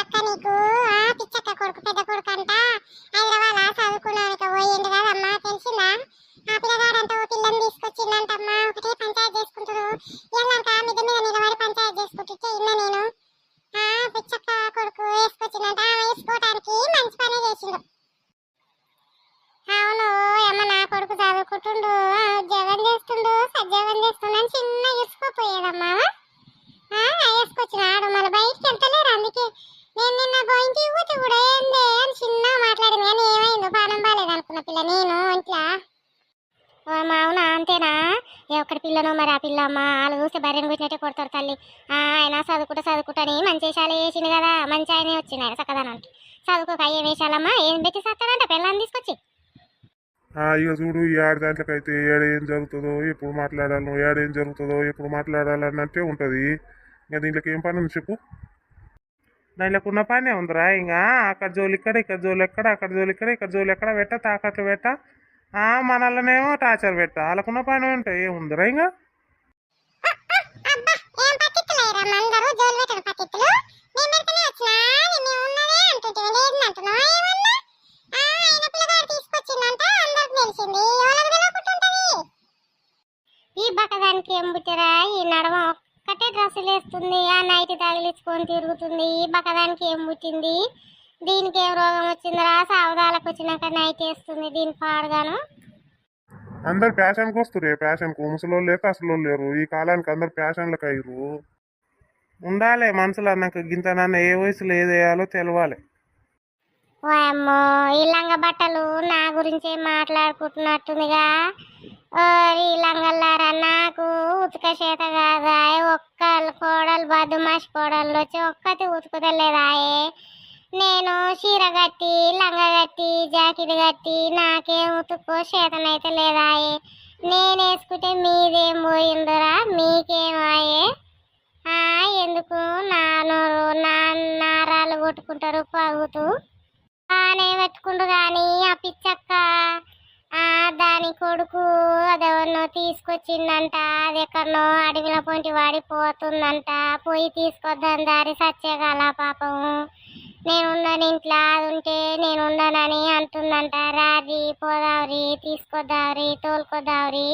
అక్క నీకు పిచ్చక్క కొడుకు పెద్ద కొడుకు అంట హైదరాబాద్ చదువుకున్నానికి పోయిండు కదమ్మా తెలిసిందా? ఆ పిల్లగాడంతా ఓ పిల్లని తీసుకొచ్చిందంటమ్మా. ఒకటే పంచాయతీ చేసుకుంటారు. ఇళ్ళంక మిద్ద మీద నిలబడి పంచాయతీ చేసుకుంటుంటే ఇన్నా నేను. పిచ్చక్క కొడుకు వేసుకొచ్చిందంట. వేసుకోవటానికి మంచి పనే చేసిండు. అవును అమ్మ, నా కొడుకు చదువుకుంటుండు, ఉద్యోగం చేస్తుండు, సద్యోగం చేస్తుండని చిన్న ఇసుకోపోయేదమ్మా. వేసుకొచ్చినాడు మళ్ళీ బయటికి వెళ్తలేరు. అందుకే నేను నిన్న పోయింటి ఊటి కూడా ఏందే అని చిన్న మాట్లాడింది. కానీ ఏమైందో పానం బాగాలేదు అనుకున్న పిల్ల నేను ఇంట్లో. అవునా అంతేనా? ఒక్కడి పిల్లను మరి ఆ పిల్ల అమ్మ వాళ్ళు చూస్తే బర్రెని కూర్చున్నట్టే కొడతారు తల్లి. ఆయన చదువుకుంటని మంచి వేషాలు వేసింది కదా, మంచి ఆయనే వచ్చినాయి చక్కదనానికి. చదువుకోక అయ్యే వేషాలమ్మా ఏం పెట్టి చేస్తాడంట పిల్లని తీసుకొచ్చి. ఇక చూడు ఏడు దాంట్లకైతే ఏడేం జరుగుతుందో ఎప్పుడు మాట్లాడాలో, ఏడేం జరుగుతుందో ఎప్పుడు మాట్లాడాలన్నట్టే ఉంటుంది. ఇంకా దీంట్లోకి ఏం పని ఉంది చెప్పు? దాంట్లోకి ఉన్న పనే ఉందిరా. ఇంకా అక్కడ జోలు ఇక్కడ, ఇక్కడ జోలు ఎక్కడ, అక్కడ జోలు ఇక్కడ, ఇక్కడ జోలు ఎక్కడ పెట్ట, తాకట్లు పెట్ట, మనల్లోనేమో టార్చర్ పెట్ట. వాళ్ళకున్న పని ఉంటాయి ఏముందిరా ఇంకా. ఈ బక్కదానికి ఏం పుట్టారా? ఈ నడమ ఒక్కటే డ్రెస్సులు వేస్తుంది, ఆ నైట్ తగిలించుకొని తిరుగుతుంది. ఈ బక్కదానికి ఏం పుట్టింది? దీనికి ఏం రోగం వచ్చిందిరా? సావదాలకు వచ్చినాక నైట్ వేస్తుంది దీని పాడుగాను. అందరు ప్యాషన్కి వస్తురే, ప్యాషన్కు ముసలోళ్ళు లేక అసలు లేరు. ఈ కాలానికి అందరు ప్యాషన్లకు అయ్యారు. ఉండాలి మనసులో అన్నాక గింత నన్ను ఏ వయసులో ఏది వేయాలో తెలవాలి. వామ్మో, ఈ లంగ బట్టలు నా గురించే మాట్లాడుకుంటున్నట్టుందిగా. ఈ లంగల్లారా, నాకు ఉతక చేత కాదా? ఒక్క కోడలు బద్దుమాషి కోడలు వచ్చి ఒక్కటి ఉతుకుతలేదాయే. నేను చీర కట్టి, లంగ కట్టి, జాకెట్ కట్టి నాకేం ఉతుక్కో చేతనైతే లేదాయే. నేను వేసుకుంటే మీదేం పోయిందిరా? మీకేమాయే? ఎందుకు నా నారాలు కొట్టుకుంటారు పగుతూ బాగానే పెట్టుకుంటూ. కానీ ఆ పిచ్చక్క దాని కొడుకు అదేమన్నా తీసుకొచ్చిందంట. అది ఎక్కడనో అడవిలో పొంటి వాడిపోతుందంట. పోయి తీసుకొద్దాం దారి సచ్చేగాల పాపం. నేను ఉండను ఇంట్లో, అది ఉంటే నేను ఉండనని అంటుందంట. రారి పోదావరి, తీసుకొద్దావరి, తోలుకొద్దావరి.